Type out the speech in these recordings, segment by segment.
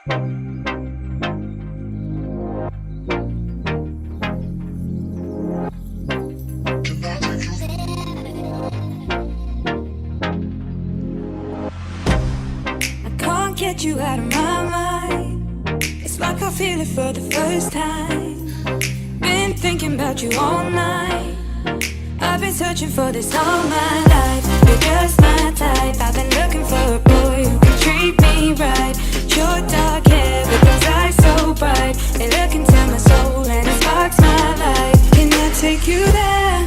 Get you out of my mind. It's like I feel it for the first time. Been thinking about you all night. I've been searching for this all my life. You're just my type. I've been looking for a boy who can treat me right. Your dark hair with those eyes so bright. They look into my soul and it sparks my life. Can I take you there?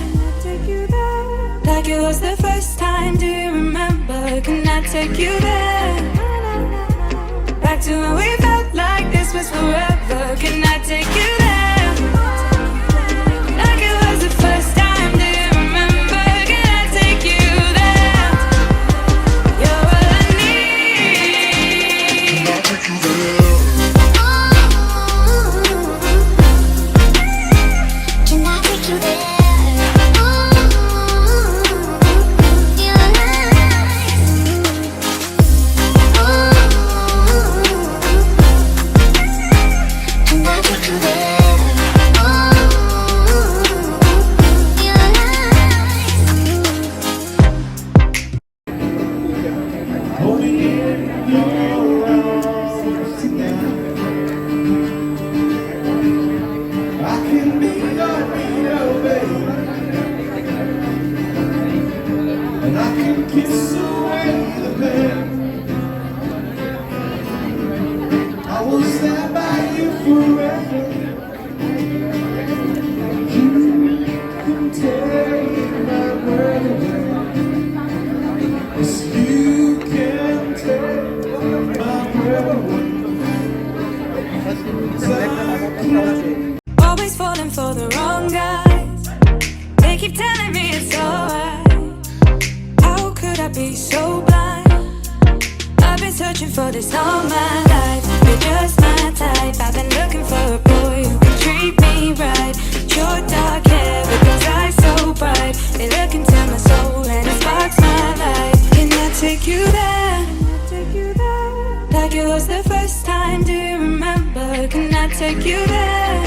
Like it was the first time, do you remember? Can I take you there? Back to when we felt like this was forever. Can I take you there? Like it was the first time, do you remember? Can I take you there? You're all I need. Can I take you there? Can I take you there? Always falling for the wrong guys. They keep telling me it's alright. How could I be so blind? I've been searching for this all my life. You're just my type. I've been looking for a boy who can treat me right. Your dark hair with those eyes so bright. They look into my soul and it sparks my life. Can I take you there? Like it was the first time, do you remember? Can I take you there?